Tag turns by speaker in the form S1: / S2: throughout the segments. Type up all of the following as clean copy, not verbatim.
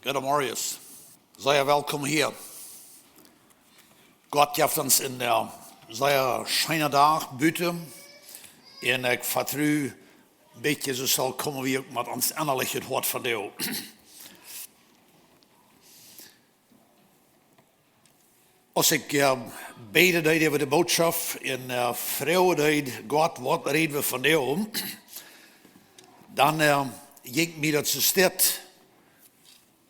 S1: Goedemorgen. Sei welkom hier. Gott geeft ons in der sehr schönen dag buiten. En ik vertrouw een beetje zo zal komen wie ook met ons innerlijk het woord van Deo. Als ik bede deed over de boodschap en vrouwen deed, God, wat reden we van Deo, dan ging mij dat zo steeds.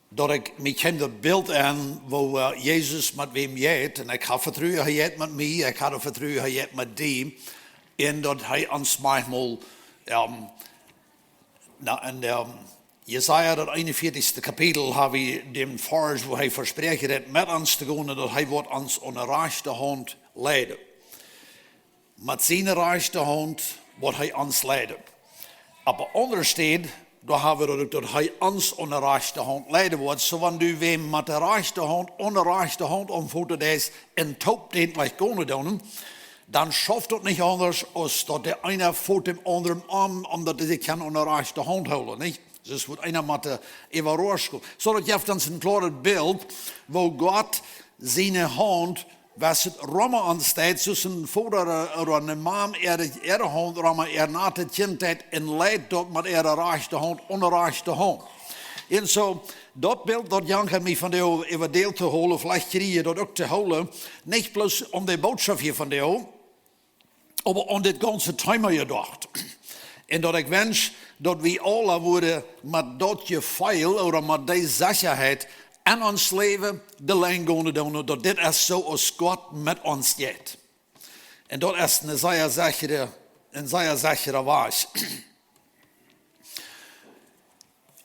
S1: Dat ik me dat beeld aan waar Jezus met wem jeet. En ik ga vertrouwen, hij jeet met mij. Ik ga vertrouwen, hij jeet met die. En dat hij ons manchmal, in Jesaja, dat 41. kapitel, hebben we dem vers, waar hij verspreekt dat met ons te gaan. Dat hij wordt ons onder rechte hand leiden. Met zijn rechte hand wordt hij ons leiden. Aber ondersteed, daar hebben we dat hij ons onder rechte hand leiden wordt. Zo wanneer u wem met de rechte hand, onder rechte hand omvoert is en top den gleich kunnen doen, dan schafft het niet anders als dat de ene voet dem anderen arm, omdat hij zich onder rechte hand houden, niet? Dus wordt einer met de evaluatie. Zodat je hebt een klaar beeld, waar God zijn hand, was het rammen aanstaat, tussen vader en een man, de hand rammen, na het kindheid en leidt dat met de rechte hand, onder rechte hand. En zo, dat beeld dat Jan gaat mij van de even deel te houden, vielleicht krijg je dat ook te houden, niet plus om de boodschap hier van de, maar om dit ganze thema gedacht. En dat ik wens dat we alle worden met dat je feil, of met deze zekerheid, en ons leven de lijn gaan doen, dat dit is zo als God met ons gaat. En dat is een zeer zekere wijs.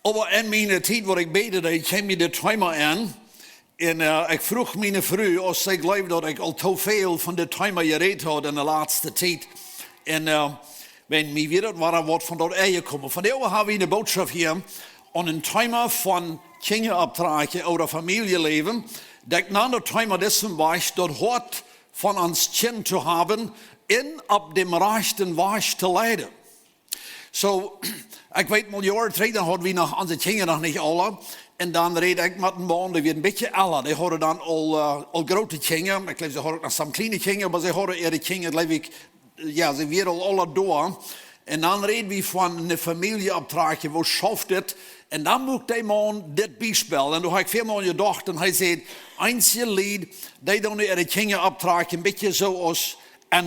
S1: Maar in mijn tijd waar ik bedde, ik kwam me de thema aan. En ik vroeg mijn vrouw, als zij geloof dat ik al te veel van de thema gereed had in de laatste tijd. En wenn mij weer wat van dat eigen komen. Vandaag hebben we een boodschap hier, aan een thema van kinderopdragen oder familieleven, dat na het thema dessen was, dat hoort van ons kind te hebben en op dem rechten weg te leiden. Zo, ik weet miljoen terug, dan hadden we nog onze kinderen nog niet alle. En dan reed ik met een man, die werd een beetje ouder. Die hadden dan al grote kinderen. Ik geloof, ze hadden nog some kleine kinderen, maar ze hadden eerder kinderen, geloof ik, ja, ze werden al alle door. En dan reden we van een familieopdrachtje, wat schaft het? En dan moet die man dit bijspelen. En toen heb ik veel naar gedacht. En hij zei, eentje lied, die doen de kinderen opdrachtje, een beetje zoals aan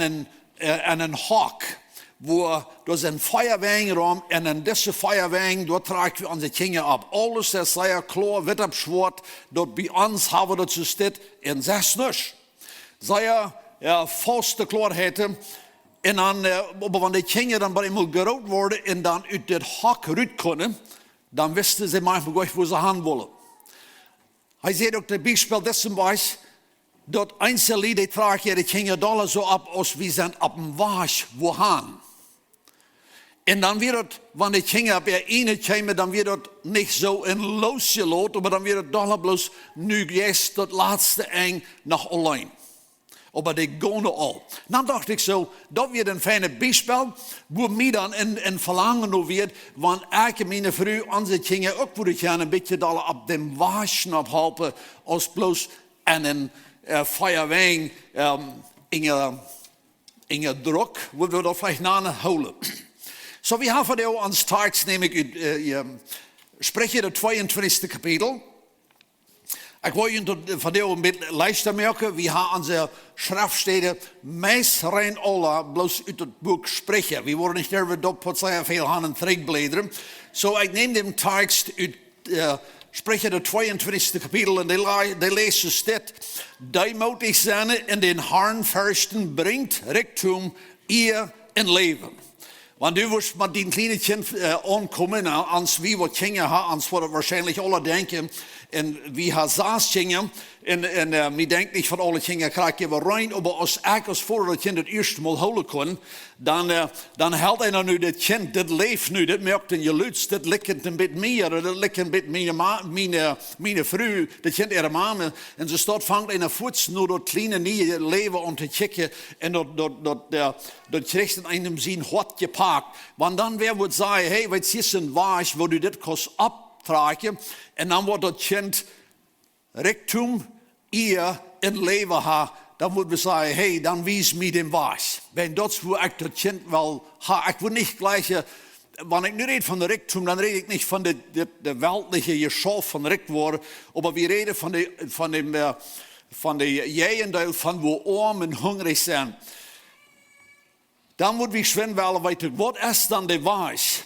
S1: een hak. Waar er een feuerwagen rum en in deze feuerwagen, daar tragen we onze kinderen op. Alles is zeer klaar, wit op zwart, dat bij ons hebben we dat zo steeds in 6 niks. Zeer vaste klaarheid. En dan, wanneer de kinderen dan bij eenmaal groot worden en dan uit dit hak eruit kunnen, dan wisten ze manchmal waar ze gaan willen. Hij zei ook, de bijspel dessen was, dat enkele die tragen de kinderen dollar zo op als we zijn op een waag wo gaan. En dan wordt het, wanneer de kinderen op je ene komen, dan wordt het niet zo in loosje lot, maar dan wordt het dollar bloos nu juist dat laatste eng nog alleen. Maar die gaan al. Dan dacht ik zo, dat wordt een fijne bijspel, waar mij dan in verlangen wordt, want ik en mijn vrouw, onze kinderen ook worden gaan een beetje dollar op de waag ophelpen, als bloos en een feuerwagen in je druk, waar we dat vielleicht nahouden. Zo, we hebben nu aan starts, neem ik uit, Spreuche het 22. kapitel. Ik wil je vandaag een beetje lijsten maken. We hebben onze schriftsteden meest rein alle, bloos uit het boek Spreuche. We worden niet meer op wat zeer veel aan het terugbladeren. Zo, ik neem de tekst uit Spreuche het 22. kapitel en die lezen dit. Die moet ik zijn in den Herrn fürchten brengt Reichtum, eer en leven. Want u was met die kleine kind aankomen, als wie wat kinderen hebben, als wat waarschijnlijk alle denken. En wie hebben 6 kinderen. En mij denkt niet van alle kinderen krijg je wel rein. Maar als ik als voor dat kind het eerste mal houden kon, dan houdt hij nu dat kind, dit leeft nu, dit merkt in je luid, dit likt een beetje meer, dit likt een beetje mijn vrouw, dat kind ihre mama. En ze staat vangt in een voets naar dat kleine nieuwe leven om te kijken. En dat krijgt in einem zien hot gepakt. Want dan weer wordt zeggen, hey, wat is een waag, waar du dit kost op abtragen. En dan wordt dat kind rectum, eer en leven ha. Dan moet we zeggen, hey, dan wies me den was. Wenn dat is hoe ik dat kind wel ha. Ik wil niet gleich, wanneer ik nu red van de rectum, dan red ik niet van de weltliche Geschäft van rekt worden. Maar we reden van de jijendeel van wo arm en hungrig zijn. Dan moet we schwen wel weten, wat is dan de was?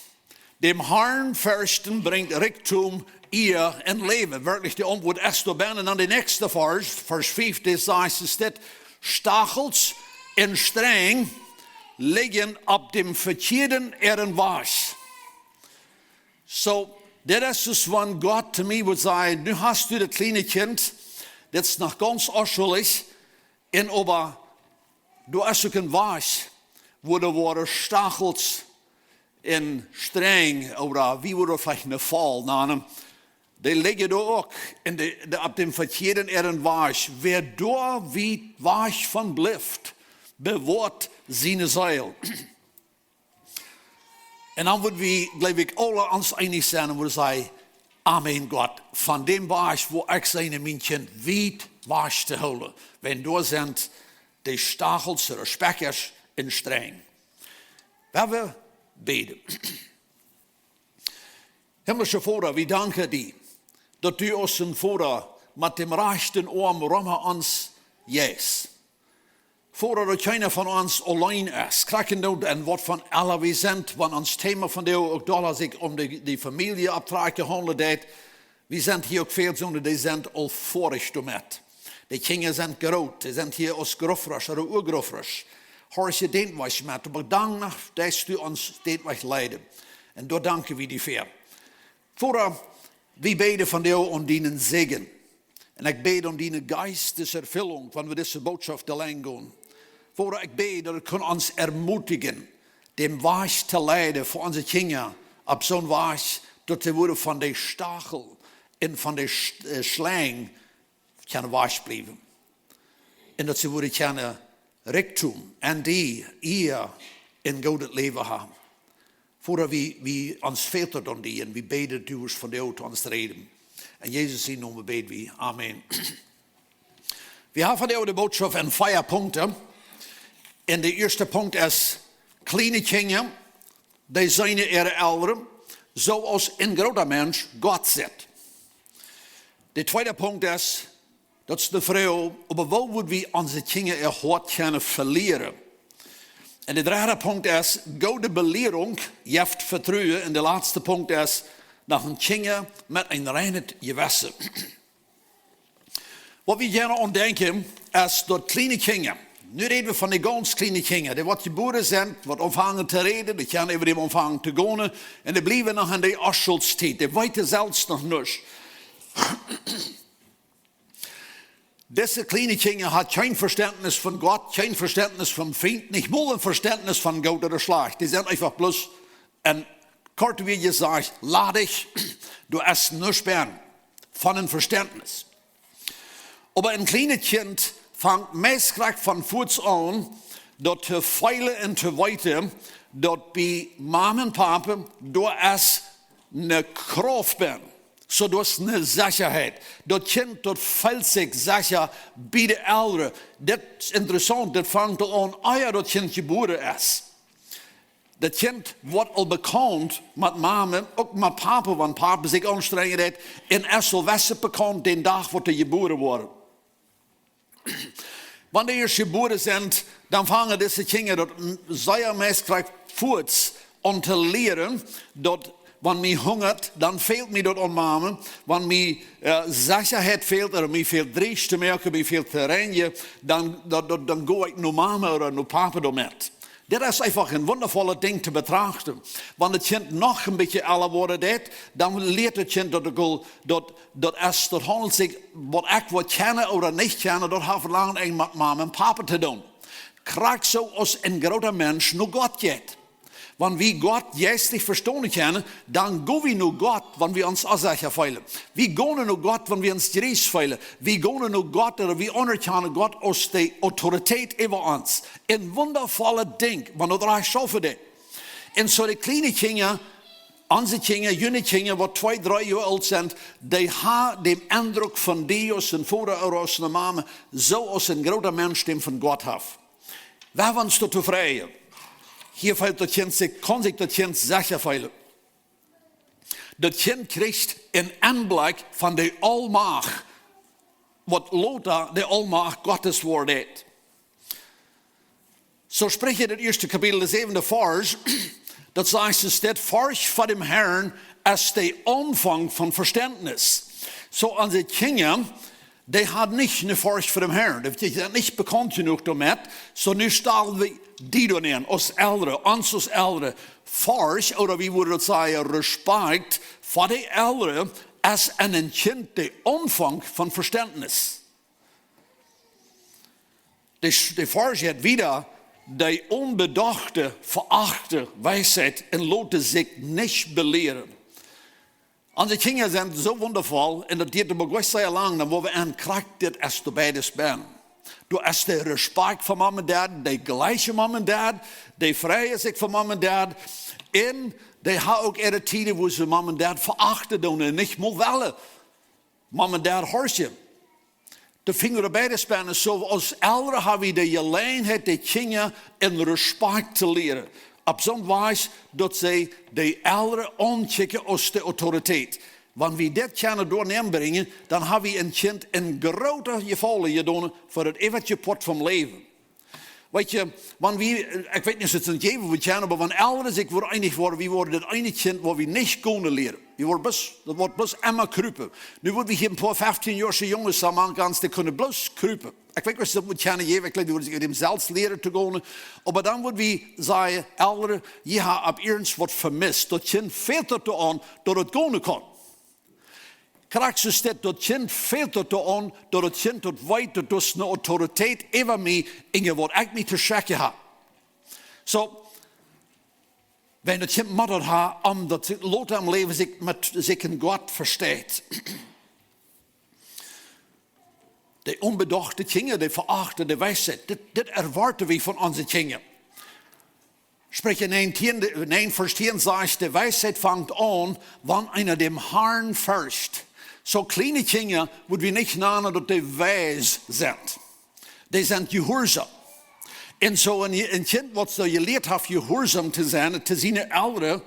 S1: Dem Herrn versten brengt rectum, eer en leven. Wirklich de antwoord is er bijna. En dan de nächste vers 5, das heißt es dit, stachels en streng liggen op dem verkeerden eren was. So, dat is dus wanneer God to me would zeggen, nu hast du das kleine kind, dat is nog ganz onschuldig, en aber du hast ook een was, wo er worden stachels en streng, oder wie wordt er vielleicht een val nemen, die liggen er ook op dem verkeerden eren was. Wer door wie was van blijft, bewaart zijn zeil. En dan worden we, geloof ik, alle ons einig zijn en worden zeggen, amen God, van dem was, wo ik zijn mijn kind weet was te houden. Wenn door zijn de stachels, de spekkers en streng. We beten. Himmlische Vater, we danken die, dat du ons een Vater met dem rechten arm rond ons jes. Vader, dat keiner van ons alleen is. Kraken dood en wat van alle we zijn, want ons thema van jou ook daar als ik om die familie opdragen handelen deed. We zijn hier ook veel zonen, die zijn al vorig met. Die kinderen zijn groot, die zijn hier als groffers, of oergroffers. Hoor je dit was met, maar dank dat u ons dit was leiden. En daar danken we die voor. Vader, we beden van jou om die zegen. En ik bid om die geisteservulling, wanneer we deze boodschap te lijn gaan. Vader, ik bid dat het ons ermutigen, dem was te leiden voor onze kinderen, op zo'n was, dat ze worden van de stachel en van de slang kunnen was blijven. En dat ze worden kunnen rectum en die eer in God het leven hebben. Vader, we ons veter dan die en we beden dus van jou te ons reden. En Jezus in naam beden we. Amen. We hebben van jou de boodschap in 4 punten. En de eerste punt is, kleine kinderen, die zijn ihre ouderen, zoals een grote mens God zit. De tweede punt is, dat is de vraag, op wat moeten we onze kinderen er hart kunnen verleren? En de derde punt is, goede belering geeft vertrouwen. En de laatste punt is, dat een kinderen met een reinheid gewassen. Wat we gerne ontdenken is dat kleine kinderen, nu reden we van de ganz kleine kinderen, die wat geboren zijn, wat ontvangen te reden, die kunnen over die ontvangen te gaan, en die blijven nog in de afschulstijd, die weten zelfs nog niet. Deze kleine kinderen had geen verständnis van God, geen verständnis van vriend, niet mal een verständnis van God oder slag. Die zijn einfach bloß een kort wie gezegd, ladig, du hast nichts mehr von een verständnis. Aber een kleine kind vangt meestal van voets aan dat te feilen en te weten dat bij mama en papa door is een kracht ben. Zodat is een zekerheid. Dat kind dat valt zich zeker bij de ouderen. Dat is interessant, dat vangt aan als dat kind geboren is. Dat kind wordt al bekend met mama, ook met papa, want papa zich aanstrengen heeft. En er zal best bekend den dag wordt hij geboren worden. Wanneer ze geboren zijn, dan vangen deze kinderen dat zeer meestal voort om te leren dat wanneer mij hongert, dan fehlt mij dat aan mama. Wanneer mij zekerheid fehlt, of mij veel dreig te merken, mij veel te rennen, dan ga ik naar mama of naar papa daarmee. Dat is einfach een wondervolle ding te betrachten. Wanneer het kind nog een beetje ouder wordt, dan leert het kind dat handelt zich wat ik wat kennen of niet kennen, dat heeft lang met mama en papa te doen. Krijg zo als een grote mens naar God gaat. Wanneer we God juist verstaan kennen, dan gaan we naar God, wanneer we ons afzeggen veilen. We gaan naar God, wanneer we ons gereis veilen. We gaan naar God, en we onderkennen God als de autoriteit over ons. Een wondervolle ding, want dat is zo voor dit. En zo de kleine kinderen, Onze kinderen, jullie kinderen, wat 2, 3 jaar oud zijn, die hebben den indruk van Dios en vader aus de mama, zoals een grote mens den van God heeft. Waar waren ze tevreden? Hier fällt dat kind, kan zich dat kind zeker veilen. Dat kind krijgt een aanblik van de almacht, wat Lothar de almacht Gottes woord heeft. Zo spreekt je het eerste kapitel, de 7e vers, dat zegt es dat Furcht vor dem Herrn ist der Anfang von Verständnis. So onze kinderen, die had niet een Furcht vor dem Herrn. Die zijn niet bekend genoeg damit. So nu stellen we die dan in, als Ältere, ons als Ältere. Furcht, oder wie würde das sagen, Respekt vor de Ältere, ist ein Kind der Anfang von Verständnis. Die Furcht hat wieder die onbedachte, verachte Weisheit en laten zich niet belehren. Onze kinderen zijn zo wondervol en dat duurt maar sehr lang, dan worden we aan krijgt dit als de beides ben. Du hast de respect van mama en dad, de gleiche mama en dad, de vrijen zich van mama en dad. En die hebben ook ihre tijden waar ze mama en dad verachten doen en niet meer willen. Mama en dad horen. De vinger erbij te spannen, zoals ouderen hebben we de gelegenheid de kinderen in respect te leren. Op zo'n wijze dat zij de ouderen aankijken als de autoriteit. Wanneer we dit kunnen doorneembrengen, dan hebben we een kind in grote gevallen gedaan voor het eeuwige pad van leven. Weet je, ik weet niet of het een gegeven wordt, maar wanneer ouderen zich voor einig worden, we worden het enige kind waar we niet kunnen leren. Dat wordt bloos immer kruipen. Nu worden we hier een paar 15-jarige jongens samen gaan, die kunnen bloos kruipen. Ik weet niet of dat moet kunnen geven, ik weet niet of hem zelfs leren te gaan. Maar dan worden we zeggen, ouderen, je hebt op ergens wat vermist. Dat kind veelt het aan dat het gaan kan. Krijgt ze dat kind veelt het aan dat het kind dat weet dat dus een autoriteit over mij in wat ik niet te zeggen heb. Zo, wenn het kind moeder heeft, omdat het lot am leven zich in God versteht. De onbedachte kinderen, die verachten de wijsheid. Dit erwarten we van onze kinderen. Spreek in 1 vers 10 zegt, de wijsheid vangt aan, wanneer einer dem Herrn fürcht. So kleine kinderen moeten we niet namen dat die wijs zijn. Die zijn gehoorzaam. En zo een kind wat zo geleerd heeft gehoorzaam te zijn, te zijn ouderen,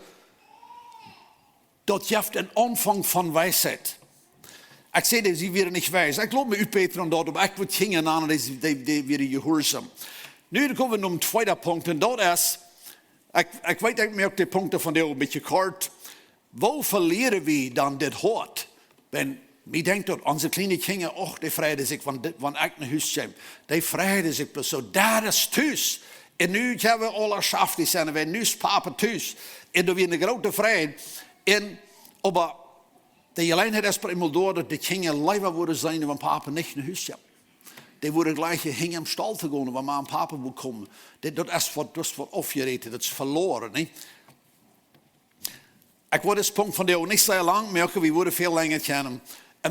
S1: dat geeft een aanvang van wijsheid. Ik zei dat ze weer niet wijs. Ik loop me uit Peter en dat, maar ik wil kinderen namen die weer gehoorzaam. Nu komen we naar een tweede punt en dat is, ik weet ik merk de punten van deel een beetje kort. Waar verleren we dan dit hoort? Wenn wir denken, dat onze kleine kinderen ook, die vreiden zich van ik naar huis kom. Die vreiden zich zo, daar is thuis. En nu hebben we alle schaft, die zijn, we nu is papa thuis. En dan weer een grote vrijheid. En, maar de gelegenheid is eenmaal door dat de kinderen liever worden zijn, wanneer papa niet naar huis komt. Die worden gleich hingen am stal te gaan, wanneer mama en papa wil komen. Dat is wat afgereden, dat is verloren. Niet? Ik word dit punt van deel niet zo lang merken, we worden veel langer kennen.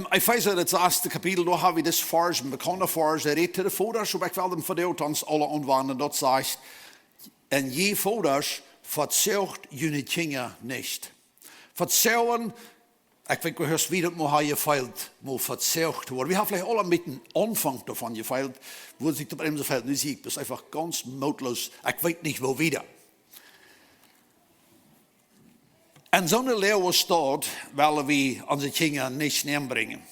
S1: Ik weet dat het eerste kapitel, daar hebben we dit vers, een bekende vers, hij redt de vaders, maar ik wil hem verdeeld ons alle aanwenden, dat zegt, en je vaders verzeugt jullie kinderen niet. Verzeugen, ik weet niet wie dat moet gefeild, moet verzeugt worden. We hebben vielleicht alle met een aanvang daarvan gefeild, wo zich op een zo feilt. Nu zie ik, dat is einfach ganz moedloos, ik weet niet wel wieder. En zo'n leeuwen staat, willen we onze kinderen niet neerbrengen.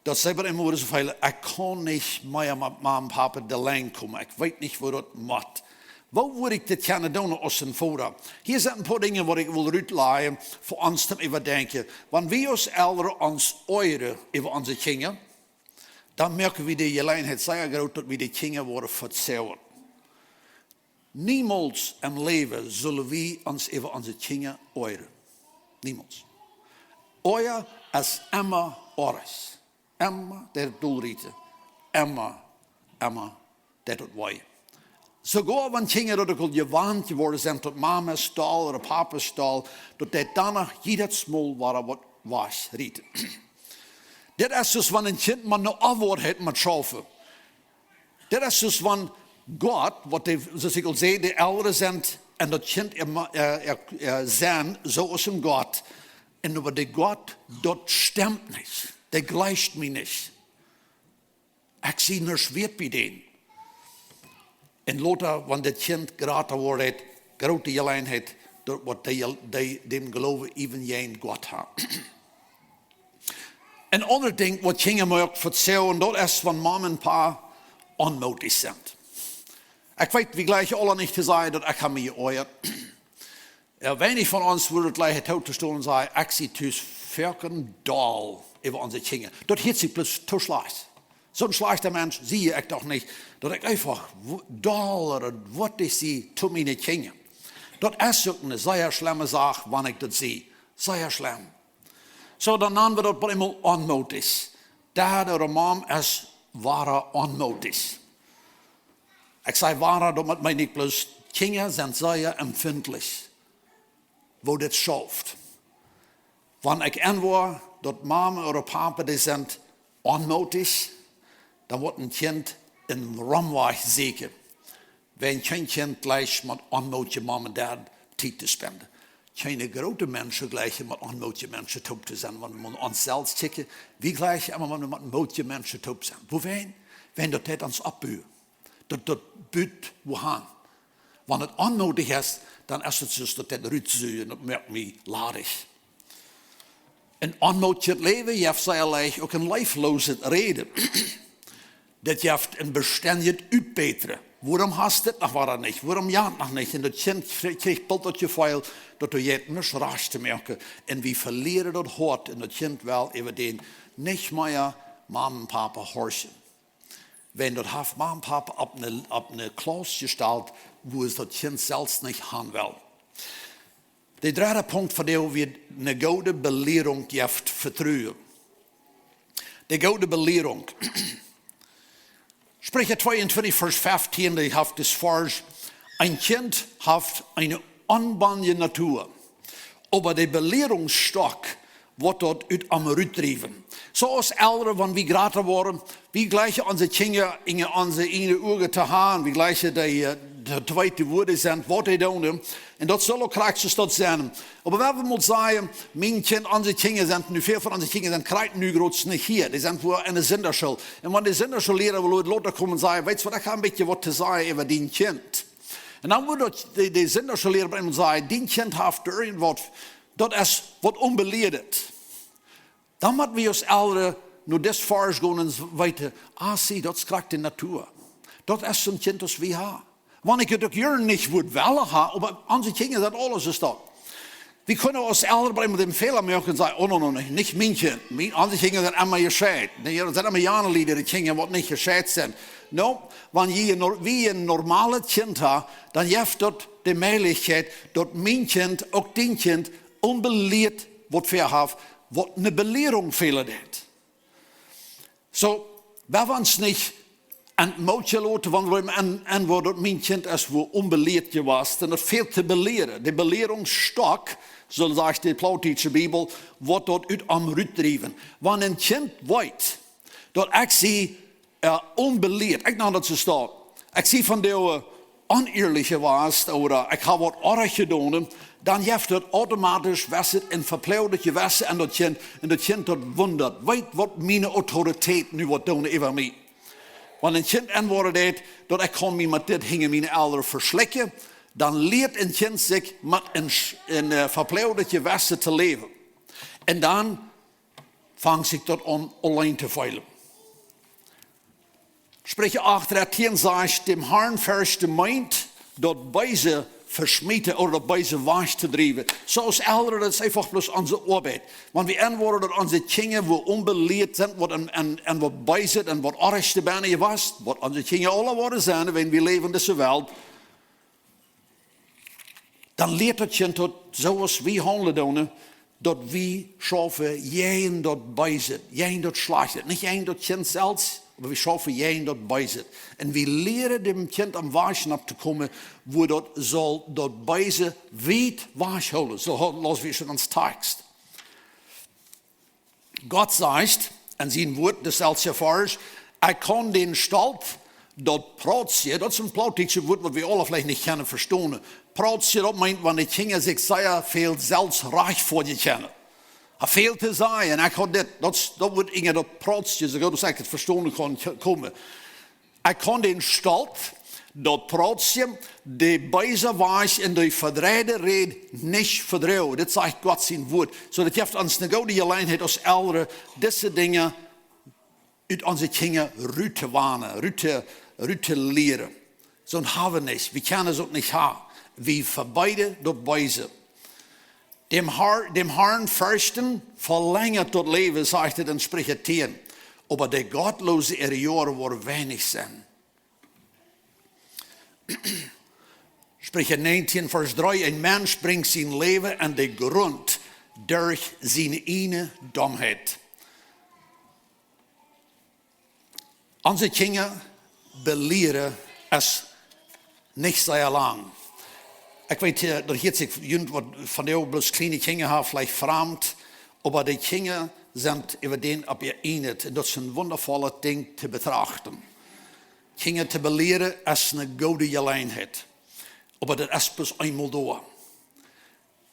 S1: Dat ze bij hem zo veel, ik kan niet meer met mama en papa de lijn komen. Ik weet niet wat dat moet. Wat wil ik dit kunnen doen als een vader? Hier zijn een paar dingen wat ik wil uitleggen voor ons te overdenken. Wanneer we als ouderen ons oren over onze kinderen, dan merken we de gelegenheid zeer groot dat we de kinderen worden verzeugen. Niemals im leven zullen we ons over onze kinderen oren. Niemals. Oor is immer oris. Immer der doelrieten. Immer dat het wij. Sogar wanneer kinderen dat al gewend geworden zijn tot mama's stal of papa's stal, dat dit daarna jedes mal wat was rieten. Dit is dus wanneer een kind maar een afwoord heeft met schaffen. Dit is dus wanneer God, wat zoals ik al zei, de ouderen zijn en dat kind zijn zoals een God. En aber der Gott, dat stimmt nicht. Der gleicht mir nicht. Ik zie nur schwert bij den. En later, wanneer dat kind groter wordt, grote gelegenheid, dat wat dem geloven even geen God heeft. Een ander ding wat kinderen mij ook vertellen, dat is van mama en pa onmoedig zijn. Ik weet wie gleich alle niet te zeggen dat ik me geoord. Weinig van ons wordt het gleich uit te staan en zeggen, ik zie thuis verken dal over onze kinderen. Dat heeft zich plus te slecht. Zo'n slechte mens zie ik toch niet. Dat ik einfach dal wat is die te mijn kinderen. Dat is ook een zeer slimme zaak wanneer ik dat zie. Zeer slim. Zo dan nemen we dat wel eenmaal onmoedig. Daar de mam is ware onmoedig. Ik zei ware, dat mij niet plus kinderen zijn zeer empfindlich. Wo dit schaft. Wanneer ik antwoord dat mama of papa die zijn onmoedig, dan wordt een kind in ramweg zeker. Wenn geen kind gleich met onmoedige mama en dad tijd te spenden. Geen grote mensen gleich met onmoedige mensen top te zijn. Want we ons zelf checken. Wie gleich immer met onmoedige mensen top zijn. Wohin? Wenn dat ons opbuurt. Dat buurt we gaan. Wanneer het onnodig is, dan is het dus dat het ruitzuur en dat merkt me ladig. Een onmoedig leven, je hebt eigenlijk ook een leefloze reden. Dat je hebt een bestendig uitbeteren. Waarom hast dit nog waar niet? Waarom ja nog niet? En dat kind krijgt dat je veel, dat je het niet raar te merken. En we verleren dat hart en dat kind wel even den niet meer mama en papa horchen. Wenn dat heeft mama en papa op een klas gesteld, wo es dat kind zelfs niet gaan wil. De derde punt voor die we een goede belering heeft vertrouwen. De goede belering. Sprüche 22, Vers 15, die heeft es vor. Ein Kind heeft eine unbändige Natur. Aber der Belehrungsstock wordt dort uit am uitdrijven. Zoals Eltern, wanneer we groter worden, wie gleiche onze kinderen in onze ene ogen te gaan, wie gleiche de tweede woorden zijn, wat hij doen. En dat zal ook krachtjes dat zijn. Maar we moeten zeggen, mijn kind, onze kinderen zijn, nu veel van onze kinderen zijn krijgen nu groots niet hier. Die zijn voor in de zinderschool. En wanneer de zinderschool leren wil later komen en zeggen, weet je wat, ik ga een beetje wat te zeggen over die kind. En dan moet de zinderschool leren zeggen, die kind heeft er wat, dat is wat onbeleerd. Dan moeten we als Eltern nu des vars gaan en weten, zie, dat is kracht de natuur. Dat is zo'n kind als we hebben. Wanneer ik het ook hier niet wil willen hebben, maar onze kinderen zijn alles is dat. We kunnen als Eltern met een fehler maken en zeggen, oh nee, niet mijn kind. Onze kinderen zijn allemaal gescheid. Nee, dat zijn allemaal janenlieden, die kinderen wat niet gescheid zijn. Nou, wanneer wie een normale kind heeft, dan heeft dat de mogelijkheid dat mijn kind, ook die kind, onbeleerd wordt verhaft, wat een belering velen deed. Zo, wij ons niet aan het mootje laten, want en waar dat mijn kind is, wo onbeleerd je was, dan het veel te beleren. De beleringsstok, zo zegt de Plautitsche Bijbel, wordt dat uit am uitdrijven. Wanneer een kind weet, dat ik zie onbeleerd, ik nou dat ze staat, ik zie van de oneerlijke was, of ik heb wat erg gedaan, dan heeft het automatisch wasset en verpleuwd je wassen en dat kind dat wondert. Weet wat mijn autoriteit nu wat doen over mij. Want een kind antwoordt deed dat ik kan me met dit hingen mijn ouders verslikken, dan leert een kind zich met een verpleuwd je wassen te leven. En dan vangt zich dat aan alleen te veilen. Sprüche 8:13 zegt, dem Herrn verst de meint, dat bij ze versmieten of dat bij ze was te drijven. Zoals Eltern, dat is einfach bloß onze arbeid. Want we antwoorden dat onze kinderen wo onbeleerd zijn en wat bij zit en wat erg te bijna je was. Wat onze kinderen alle worden zijn, wanneer we leven in deze wereld. Dan leert het kind dat zoals we handelen doen, dat we schaffen jij dat bij zit. Jij dat slaagt. Niet jij dat kind zelfs. Maar we schaffen jij dat bij zit. En we leren dem kind am Waschen te komen, wo dat zal dat bij ze weet waschen. Zo lassen we schon ans tekst. God zegt, en zijn woord, dus als je vars, ik kan den stalt, dat praatje, dat is een Plautitsche woord, wat we alle vielleicht niet kunnen verstaan. praat op meint, want die kinderen zich zeer veel zelfs reich voor je kennen. Hij veel te zeggen, en ik had dit, dat wordt inge dat praatje, zo dat ik het verstaan kan komen. Ik kan den stalt, dat praatje, de bijze wijs in de verdreide red niet verdrouwen. Dit zegt God zijn woord. Zodat je hebt ons een goede gelegenheid als ouderen, deze dingen uit onze kinderen ruit te warnen, ruit te leren. Zo'n hebben we niet. We kunnen het niet hebben. We verbeiden dat bijze. Dem Herrn fürchten verlängert das Leben, sagt er in Sprüche 10. Aber der Gottlose ihre Jahre worden wenig sein. Sprüche 19, Vers 3. Ein Mensch bringt sein Leben an den Grund durch seine eigene Dummheit. Onze Kinder beleren es nicht sehr lang. Ik weet, dat heeft zich wat van jou bloß kleine Kinder haben, vielleicht fremd, aber die Kinder sind über den ab ihr einig. Und das ist ein wundervolles Ding zu betrachten. Kinder zu belehren ist eine gute Gelegenheit. Aber das ist bloß einmal da.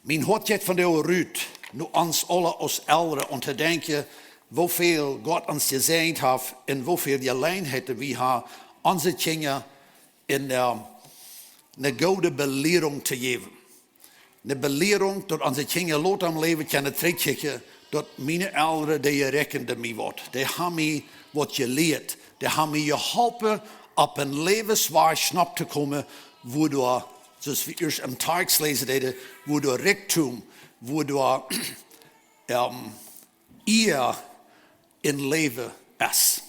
S1: Mein Hart geht von der Rüt, nur uns alle als Eltern und zu denken, wofür Gott uns gesegnet hat und wofür Gelegenheiten wir haben, unsere Kinder in der eine gute Belehrung zu geben. Eine Belehrung, dass unsere Kinder laut am Leben können zurückkijken, dass meine Eltern, die reckenden mir was. Die haben mir was gelehrt. Die haben mir geholfen, auf einen Lebensweg schnapp zu kommen, wo du, zoals wir erst am Tag lesen, wo du Reichtum, wo du ihr in Leben ist.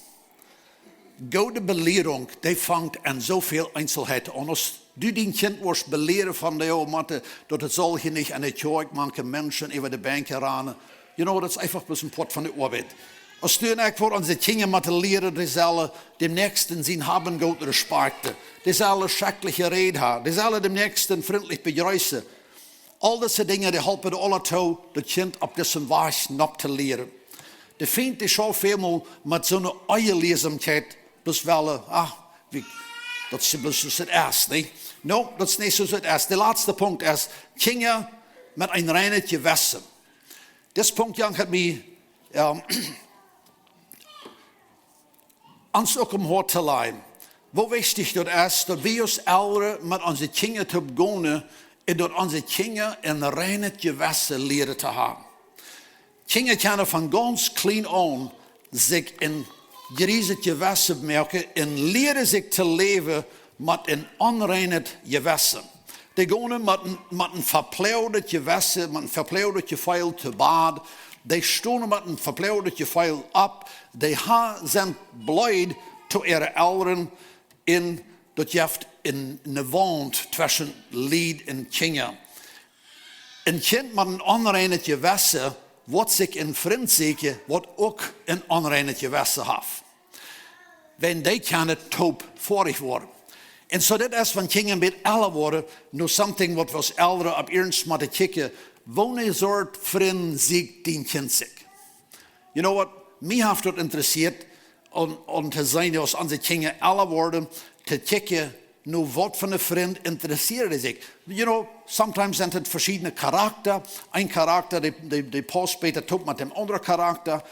S1: Gute Belehrung, die fängt an so viel Einzelheiten an. Als du dein Kind wirst belehren von der Mathe, dass es soll hier nicht an der Kirche manche Menschen über die Bänke rennen. You know, das ist einfach bloß ein Port von der Arbeit. Als du und ich vor unsere Kinder Mathe lehren, die sollen dem Nächsten sein haben Gott Respekt. Die sollen schreckliche Rede haben. Die sollen dem Nächsten freundlich begrüßen. All diese Dinge, die helfen alle zu, das Kind auf diesem Weg noch zu lehren. Der Feind ist schon vielmal mit so einer Eierlesamkeit, bloß weil das ist bloß so das Erste, nicht? No, das ist nicht so das Erste. Der letzte Punkt ist, Kinder mit einem reinen Gewissen. Das Punkt hat mich ans auch im Hort zu leiden. Wo wichtig das ist, dass wir als Eltern mit unseren Kindern zu beginnen, und dass unsere Kinder ein reines Gewissen lernen zu haben. Kinder können von ganz klein an sich in dieses Gewissen merken und lernen sich zu leben mit einem unreinen Gewissen. Die gehen mit einem verplauderten Gewissen, mit einem verplauderten Gefühl zu Bad. Die stehen mit einem verplauderten Gefühl ab. Die sind blöd zu ihren Eltern in das Jaft in eine Wand zwischen Lied und Kinder. Ein Kind mit einem unreinen Gewissen wird sich in Freund sehen, wird auch ein unreines Gewissen haben. Wenn die keine taub vorig worden. Und so das ist, wenn Kinder mit älter worden, nur something, was was älter ab ernst mal kicken, wo eine Sort Freund sieht den Kind sich. You know what? Mich hat das interessiert, und zu sein, dass unsere Kinder älter worden, zu kicken, nur was von einem Freund interessiert sich. You know, sometimes sind es verschiedene Charakter. Ein Charakter, der passt später top mit dem anderen Charakter.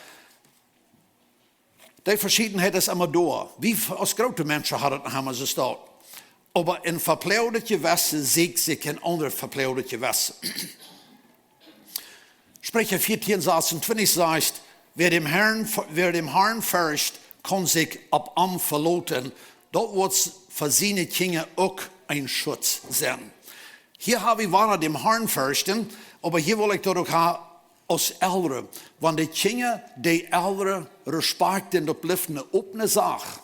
S1: Die Verschiedenheit ist immer da. Wie als große Menschen haben sie es dort. Aber in verplauderte Gewässer sieht sich ein anderes verplauderte Gewässer. Sprüche 14:26 sagt, wer dem Herrn fürcht, kann sich ab am verloten. Dort wird für seine Kinder auch ein Schutz sein. Hier habe ich wahr dem Herrn fürchten, aber hier will ich doch auch als Eltern, wenn die Kinder die Eltern respektieren, das bleibt eine offene Sache.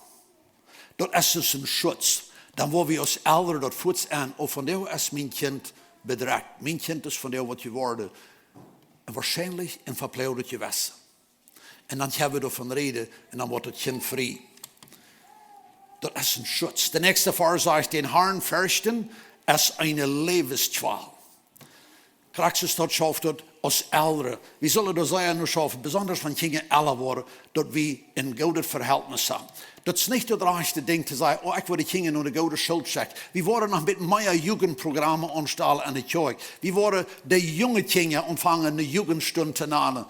S1: Das ist ein Schutz. Dann wollen wir als Eltern das Fuß an, und von der ist mein Kind bedreht. Mein Kind ist von der, was geworden. Und wahrscheinlich ein verplaudertes Gewässer. Und dann haben wir davon reden, und dann wird das Kind frei. Das ist ein Schutz. Der nächste Vers sagt, den Herrn fürchten ist eine Lebensqual. Kraxis dort schafft dort als Ältere. Wie sollen das sein nur schaffen, besonders wenn Kinder älter worden, dort wie in gutes Verhältnis haben. Das ist nicht das rechte Ding zu sagen, oh, ich würde Kinder nur eine gute Schuld checken. Wir wollen noch mit mehr Jugendprogramme anstellen an der Kirche. Wir wollen die jungen Kinder anfangen, eine Jugendstunde zu nehmen.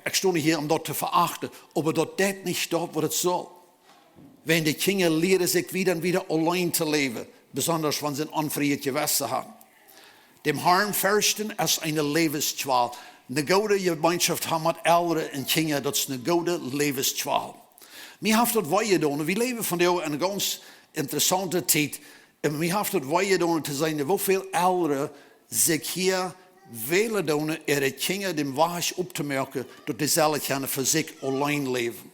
S1: Ich stehe nicht hier, um dort zu verachten, aber dort nicht dort, wo es soll. Wenn die Kinder lernen, sich wieder und wieder allein zu leben, besonders wenn sie ein unfreies Gewässer haben. Dem Herrn fürchten ist eine Lebensqual. Eine gute Gemeinschaft haben mit Eltern und Kindern, das ist eine gute Lebensqual. Wir haben das weitergetan. Wir leben von der eine ganz interessante Zeit. Und wir haben das weitergetan zu sein, wie viele Eltern sich hier wählen tun, ihre Kinder dem Wahrheit aufzumerken, dass die selber können für sich allein leben.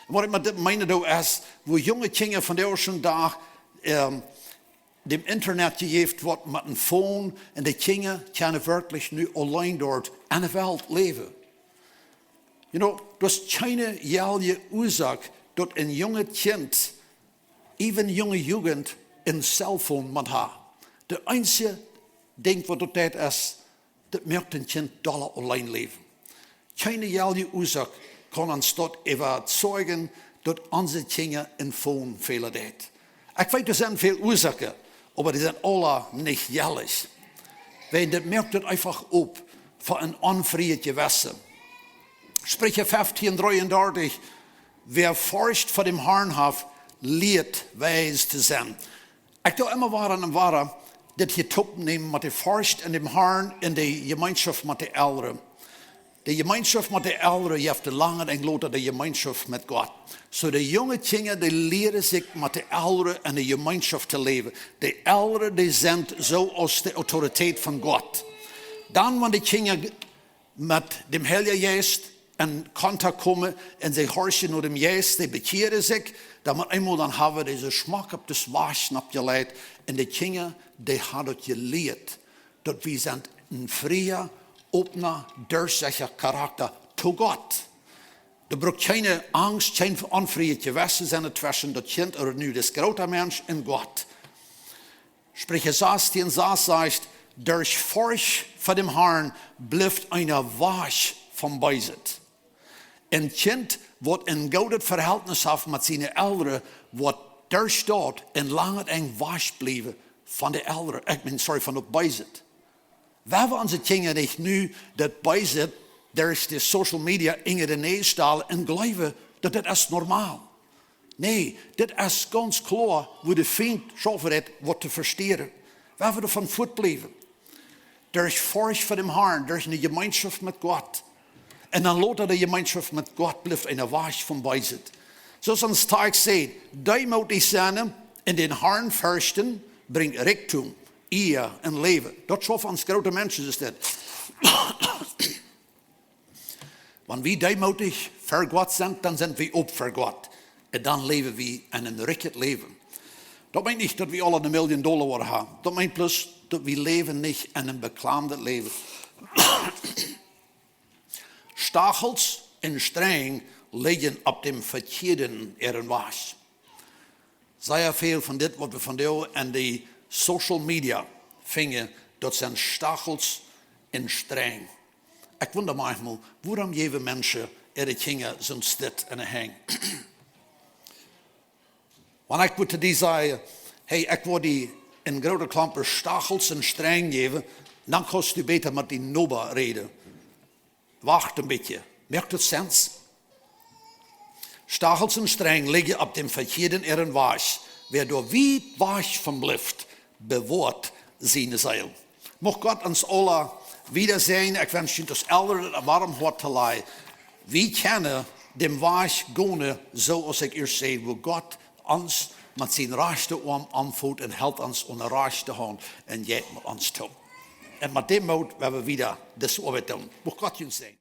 S1: Und was ich meine, ist, wo junge Kinder von der schon da dem Internet gegeben wird mit einem Phone und die Kinder können wirklich nur allein dort an der Welt leben. You know, das ist keine jährliche Ursache, dass ein junges Kind, even junge Jugend, ein Cellphone hat. Der einzige Ding, was das ist, das merkt ein Kind doll allein leben. Keine jährliche Ursache kann uns dort überzeugen, dass unsere Kinder ein Phone fehlen. Ich weiß, das sind viele Ursachen, aber die sind alle nicht jährlich. Weil das merkt das einfach auf für ein unfreies Gewässer. Sprüche 15:33, wer forscht vor dem Herrn hat, lehrt weise zu sein. Ich tue immer wahr, dass hier Tuppen nehmen, mit der forscht in dem Herrn, in der Gemeinschaft mit den Älteren. Die Gemeinschaft mit den Älteren, je hebt lange en groter die Gemeinschaft mit Gott. So die junge Kinder, die leren sich mit den Älteren in der Gemeinschaft zu leben. Die Älteren, die sind so aus der Autorität von Gott. Dann, wenn die Kinder mit dem Heiligen Geist in Kontakt kommen und sie horchen nur dem Geist, die bekehren sich, dann einmal dann haben wir diesen Geschmack auf das Waschen abgelegt. Und die Kinder, die haben das gelehrt, dass wir sind ein freier, offener, durchsichtiger Charakter zu Gott. Da braucht keine Angst, kein unfreies Gewässer sein zwischen das Kind oder nur das große Mensch und Gott. Sprich, die sagt, durch Furcht vor dem Herrn bleibt einer Wasch vom Beisit. Ein Kind, das ein gutes Verhältnis hat mit seinen Eltern, wird durch dort in lange eng Wasch bleiben von den Eltern, von der Beisit. Wenn wir unsere Kinder nicht nur das Beisit durch die Social Media in den Nähe stellen und glauben, dass das ist normal. Nee, das ist ganz klar, wo der Feind schaffen hat, was zu verstehen. Wenn wir davon fortbleiben, durch Furcht vor dem Herrn, durch eine Gemeinschaft mit Gott. Und dann lauter die Gemeinschaft mit Gott bleibt eine Wasch vom Beisit. So ist uns Tag sagt, demutig sein in den Herrn fürchten, bringt Reichtum, Ehe und Leben. Das schaffen uns große Menschen, ist das. Wenn wir demutig für Gott sind, dann sind wir auch für Gott. Und dann leben wir ein richtiges Leben. Das meint nicht, dass wir alle $1 Million haben. Das meint bloß, dass wir leben nicht in einem bequemen Leben. Stachels und Streng liegen auf dem verkehrten Ehrenwasch. Sehr viel von dem, was wir von dir an die Social Media finden, das sind Stachels und Streng. Ich wundere manchmal, warum jede Menschen ihre Kinder sonst das in der Hänge. Wenn ich zu dir sage, hey, ich will die in großer Klampe Stachels und Streng geben, dann kannst du besser mit den Noba reden. Wacht ein bisschen. Merkt das Sens? Stachels und Streng liegen auf dem verkehrten Ehrenwasch. Wer durch weit Wasch vom Lift bewahrt seine Seele. Mocht Gott uns alle wiedersehen. Ich wünsche das Ältere warm Hortelei. Wir kennen dem Wasch gehen, so als ich erst sehe, wo Gott uns mit seinem rechten Arm anfühlt und hält uns unter rechte Hand und geht mit uns tun. Und mit dem Mut werden wir wieder das Arbeit tun. Mocht Gott uns sehen.